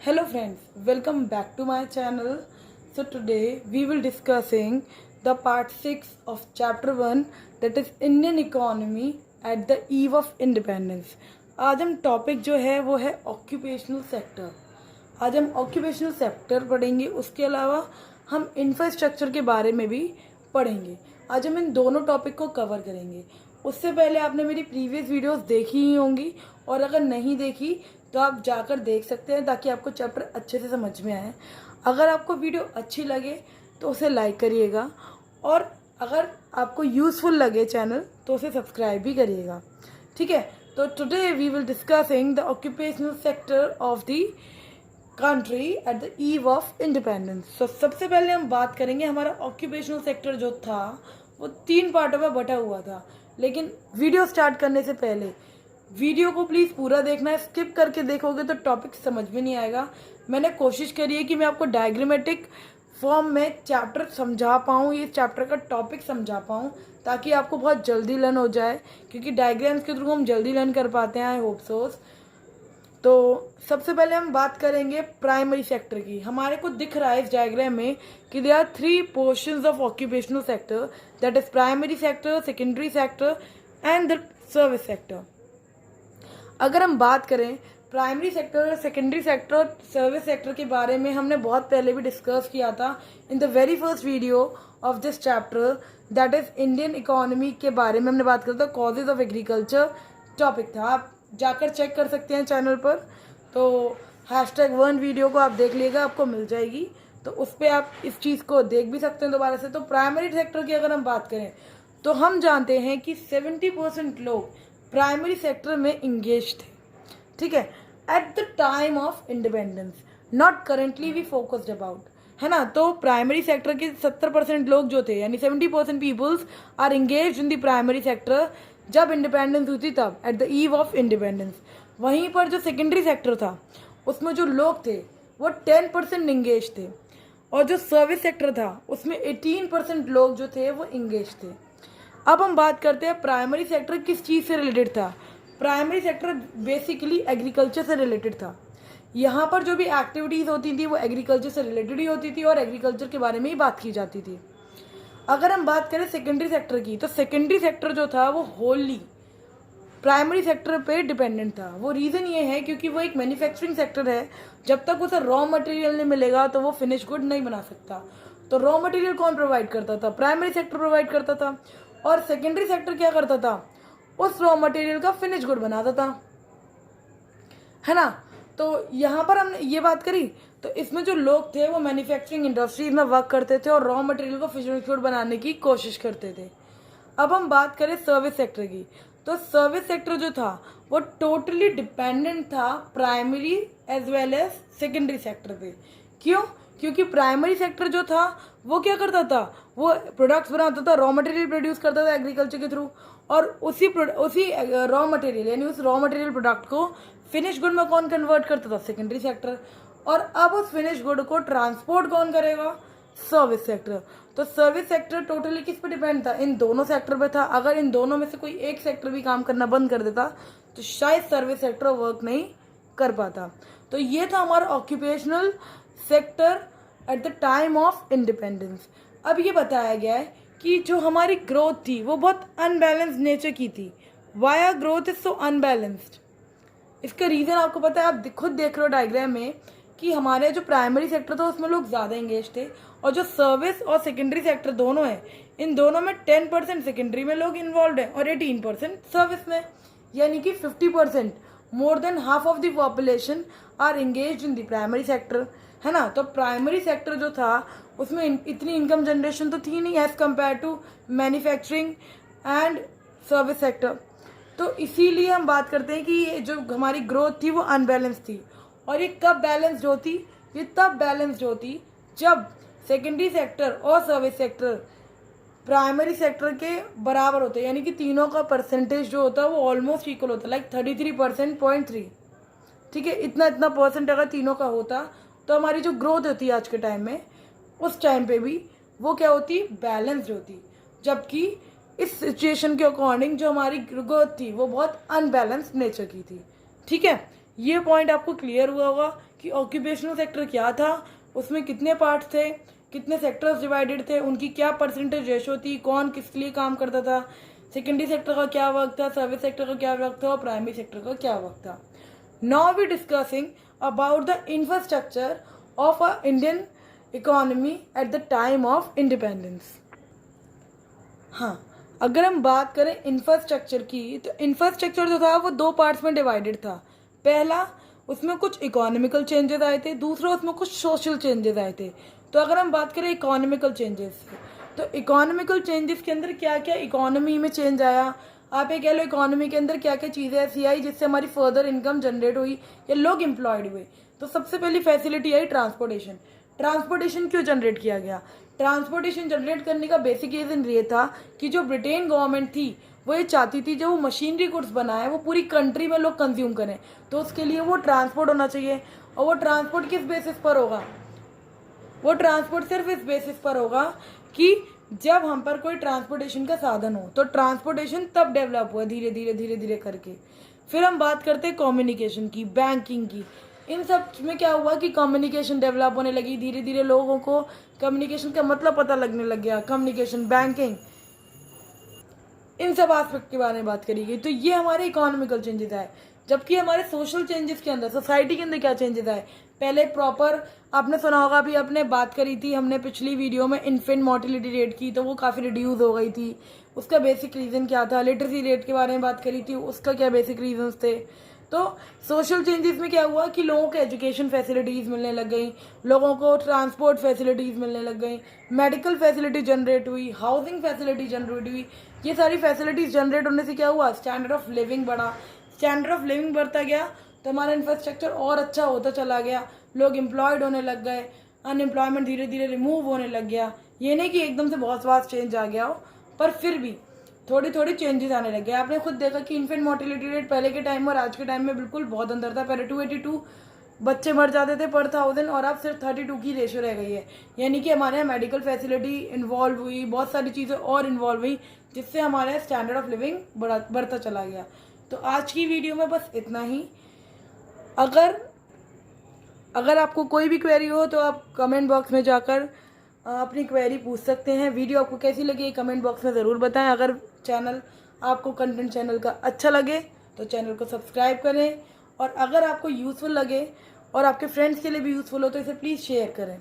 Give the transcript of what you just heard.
Hello friends, welcome back to my channel. So today we will discussing the part 6 of chapter 1, that is Indian economy at the eve of independence. आज हम topic जो है वो है occupational sector. आज हम occupational sector पढ़ेंगे, उसके अलावा हम इंफ्रास्ट्रक्चर के बारे में भी पढ़ेंगे. आज हम इन दोनों टॉपिक को कवर करेंगे. उससे पहले आपने मेरी प्रीवियस वीडियोस देखी ही होंगी, और अगर नहीं देखी तो आप जाकर देख सकते हैं ताकि आपको चैप्टर अच्छे से समझ में आए. अगर आपको वीडियो अच्छी लगे तो उसे लाइक करिएगा, और अगर आपको यूज़फुल लगे चैनल तो उसे सब्सक्राइब भी करिएगा. ठीक है, तो today we will discussing the occupational sector of the country at the eve of independence. So सबसे पहले हम बात करेंगे, हमारा ऑक्यूपेशनल सेक्टर जो था वो 3 पार्टों में बटा हुआ था. लेकिन वीडियो स्टार्ट करने से पहले वीडियो को प्लीज़ पूरा देखना है. स्किप करके देखोगे तो टॉपिक समझ में नहीं आएगा. मैंने कोशिश करी है कि मैं आपको डायग्रामेटिक फॉर्म में चैप्टर समझा पाऊँ, ये चैप्टर का टॉपिक समझा पाऊँ, ताकि आपको बहुत जल्दी लर्न हो जाए, क्योंकि डायग्राम्स के थ्रू हम जल्दी लर्न कर पाते हैं. आई होप सोस. तो सबसे पहले हम बात करेंगे प्राइमरी सेक्टर की. हमारे को दिख रहा है इस डायग्राम में कि there are 3 portions of occupational sector, that is primary sector, secondary sector and the service sector. अगर हम बात करें प्राइमरी सेक्टर, सेकेंडरी सेक्टर और सर्विस सेक्टर के बारे में, हमने बहुत पहले भी डिस्कस किया था in the very first video of this chapter, that is Indian economy के बारे में हमने बात किया था. कॉजेज ऑफ एग्रीकल्चर टॉपिक था, आप जाकर चेक कर सकते हैं चैनल पर. तो #1 वीडियो को आप देख लीजिएगा, आपको मिल जाएगी, तो उस पर आप इस चीज़ को देख भी सकते हैं दोबारा से. तो प्राइमरी सेक्टर की अगर हम बात करें तो हम जानते हैं कि 70% लोग प्राइमरी सेक्टर में इंगेज थे. ठीक है, at the time of independence, not currently we focused about, है ना. तो प्राइमरी सेक्टर के 70% लोग जो थे, यानी 70% peoples are engage in the primary sector जब इंडिपेंडेंस हुई थी, तब at the eve of independence. वहीं पर जो सेकेंडरी सेक्टर था उसमें जो लोग थे वो 10% इंगेज थे, और जो सर्विस सेक्टर था उसमें 18% लोग जो थे वो इंगेज थे. अब हम बात करते हैं प्राइमरी सेक्टर किस चीज़ से रिलेटेड था. प्राइमरी सेक्टर बेसिकली एग्रीकल्चर से रिलेटेड था. यहाँ पर जो भी एक्टिविटीज़ होती थी वो एग्रीकल्चर से रिलेटेड ही होती थी, और एग्रीकल्चर के बारे में ही बात की जाती थी. अगर हम बात करें सेकेंडरी सेक्टर की, तो सेकेंडरी सेक्टर जो था वो होली प्राइमरी सेक्टर पे डिपेंडेंट था. वो रीज़न ये है क्योंकि वो एक मैन्युफैक्चरिंग सेक्टर है. जब तक उसे रॉ मटेरियल नहीं मिलेगा तो वो फिनिश गुड नहीं बना सकता. तो रॉ मटेरियल कौन प्रोवाइड करता था? प्राइमरी सेक्टर प्रोवाइड करता था. और सेकेंडरी सेक्टर क्या करता था? उस रॉ मटेरियल का फिनिश गुड बनाता था, है ना. तो यहाँ पर हमने ये बात करी, तो इसमें जो लोग थे वो मैन्युफैक्चरिंग इंडस्ट्रीज में वर्क करते थे और रॉ मटेरियल को फिनिश गुड बनाने की कोशिश करते थे. अब हम बात करें सर्विस सेक्टर की, तो सर्विस सेक्टर जो था वो टोटली डिपेंडेंट था primary as well as secondary sector पे. क्यों? क्योंकि प्राइमरी सेक्टर जो था वो क्या करता था? वो प्रोडक्ट्स बनाता था, रॉ मटेरियल प्रोड्यूस करता था एग्रीकल्चर के थ्रू, और उसी रॉ मटेरियल यानी उस रॉ मटेरियल प्रोडक्ट को फिनिश गुड में कौन कन्वर्ट करता था? Secondary sector. और अब उस फिनिश गुड को ट्रांसपोर्ट कौन करेगा? Service sector. तो सर्विस सेक्टर टोटली किस पे डिपेंड था? इन दोनों सेक्टर पे था. अगर इन दोनों में से कोई एक सेक्टर भी काम करना बंद कर देता तो शायद सर्विस सेक्टर वर्क नहीं कर पाता. तो ये था हमारा occupational sector eight the time of independence. अब ये बताया गया है कि जो हमारी ग्रोथ थी वो बहुत अनबैलेंस्ड नेचर की थी. Why our growth is so unbalanced? इसका रीज़न आपको पता है, आप खुद देख रहे हो डायग्राम में कि हमारे जो प्राइमरी सेक्टर था उसमें लोग ज़्यादा इंगेज थे, और जो सर्विस और सेकेंडरी सेक्टर दोनों है, इन दोनों में 10% सेकेंडरी में लोग इन्वॉल्व हैं और 18% सर्विस में. यानी कि 50%, more than half of the population are engage in the primary sector, है ना. तो प्राइमरी सेक्टर जो था उसमें इतनी इनकम जनरेशन तो थी नहीं as compare to manufacturing and service sector. तो इसीलिए हम बात करते हैं कि ये जो हमारी ग्रोथ थी वो अनबैलेंस थी. और ये कब बैलेंस्ड होती? ये तब बैलेंस्ड होती जब सेकेंडरी सेक्टर और सर्विस सेक्टर प्राइमरी सेक्टर के बराबर होते, यानी कि तीनों का परसेंटेज जो होता है वो ऑलमोस्ट इक्वल होता है, लाइक 33%.3. ठीक है, इतना परसेंट अगर तीनों का होता तो हमारी जो ग्रोथ होती है आज के टाइम में, उस टाइम पे भी वो क्या होती? बैलेंस्ड होती. जबकि इस सिचुएशन के अकॉर्डिंग जो हमारी ग्रोथ थी वो बहुत अनबैलेंस्ड नेचर की थी. ठीक है, ये पॉइंट आपको क्लियर हुआ होगा कि ऑक्यूपेशनल सेक्टर क्या था, उसमें कितने पार्ट्स थे, कितने सेक्टर्स डिवाइडेड थे, उनकी क्या परसेंटेज रेशो थी, कौन किस लिए काम करता था, सेकेंडरी सेक्टर का क्या वर्क था, सर्विस सेक्टर का क्या वर्क था और प्राइमरी सेक्टर का क्या वर्क था. Now we discussing about the infrastructure of a Indian economy at the time of independence. हाँ, अगर हम बात करें इंफ्रास्ट्रक्चर की, तो इंफ्रास्ट्रक्चर जो था वो दो पार्ट्स में डिवाइडेड था. पहला, उसमें कुछ इकोनॉमिकल चेंजेस आए थे, दूसरा उसमें कुछ सोशल चेंजेस आए थे. तो अगर हम बात करें इकोनॉमिकल चेंजेस, तो इकोनॉमिकल चेंजेस के अंदर क्या क्या इकोनॉमी में चेंज आया, आप ये कह लो इकोनॉमी के अंदर क्या क्या चीज़ें ऐसी आई जिससे हमारी फर्दर इनकम जनरेट हुई या लोग एम्प्लॉयड हुए. तो सबसे पहली फैसिलिटी आई ट्रांसपोर्टेशन. ट्रांसपोर्टेशन क्यों जनरेट किया गया? ट्रांसपोर्टेशन जनरेट करने का बेसिक रीजन ये था कि जो ब्रिटेन गवर्नमेंट थी वो ये चाहती थी जो वो मशीनरी गुड्स बनाए वो पूरी कंट्री में लोग कंज्यूम करें, तो उसके लिए वो ट्रांसपोर्ट होना चाहिए. और वो ट्रांसपोर्ट किस बेसिस पर होगा? वो ट्रांसपोर्ट सिर्फ इस बेसिस पर होगा कि जब हम पर कोई ट्रांसपोर्टेशन का साधन हो. तो ट्रांसपोर्टेशन तब डेवलप हुआ धीरे धीरे धीरे धीरे करके. फिर हम बात करते हैं कम्युनिकेशन की, बैंकिंग की. इन सब में क्या हुआ कि कम्युनिकेशन डेवलप होने लगी धीरे धीरे, लोगों को कम्युनिकेशन का मतलब पता लगने लग गया. कम्युनिकेशन, बैंकिंग, इन सब एस्पेक्ट के बारे में बात करी गई. तो ये हमारे इकोनॉमिकल चेंजेस आए. जबकि हमारे सोशल चेंजेस के अंदर, सोसाइटी के अंदर क्या चेंजेस आए? पहले प्रॉपर आपने सुना होगा, अभी आपने बात करी थी हमने पिछली वीडियो में इन्फेंट मोर्टिलिटी रेट की, तो वो काफ़ी रिड्यूस हो गई थी. उसका बेसिक रीज़न क्या था? लिटरेसी रेट के बारे में बात करी थी, उसका क्या बेसिक रीजंस थे? तो सोशल चेंजेस में क्या हुआ कि लोगों को एजुकेशन फैसिलिटीज़ मिलने लग गई, लोगों को ट्रांसपोर्ट फैसिलिटीज़ मिलने लग गई, मेडिकल फैसिलिटी जनरेट हुई, हाउसिंग फैसिलिटी जनरेट हुई. ये सारी फैसिलिटीज़ जनरेट होने से क्या हुआ? स्टैंडर्ड ऑफ लिविंग बढ़ा. स्टैंडर्ड ऑफ लिविंग बढ़ता गया तो हमारा इंफ्रास्ट्रक्चर और अच्छा होता चला गया, लोग एम्प्लॉयड होने लग गए, अनएम्प्लॉयमेंट धीरे धीरे रिमूव होने लग गया. ये नहीं कि एकदम से बहुत फास्ट चेंज आ गया हो, पर फिर भी थोड़ी थोड़ी चेंजेस आने लग गए. आपने खुद देखा कि इन्फेंट मोर्टिलिटी रेट पहले के टाइम और आज के टाइम में बिल्कुल बहुत अंतर था. पहले 282 बच्चे मर जाते थे पर 1000 और अब सिर्फ 32 की रेशियो रह गई है. यानी कि हमारे यहाँ मेडिकल फैसिलिटी इन्वॉल्व हुई, बहुत सारी चीज़ें और इन्वॉल्व हुई, जिससे हमारे यहाँ स्टैंडर्ड ऑफ लिविंग बढ़ता चला गया. तो आज की वीडियो में बस इतना ही. अगर आपको कोई भी क्वेरी हो तो आप कमेंट बॉक्स में जाकर अपनी क्वेरी पूछ सकते हैं. वीडियो आपको कैसी लगी कमेंट बॉक्स में ज़रूर बताएं. अगर आपको कंटेंट चैनल का अच्छा लगे तो चैनल को सब्सक्राइब करें, और अगर आपको यूज़फुल लगे और आपके फ्रेंड्स के लिए भी यूज़फुल हो तो इसे प्लीज़ शेयर करें.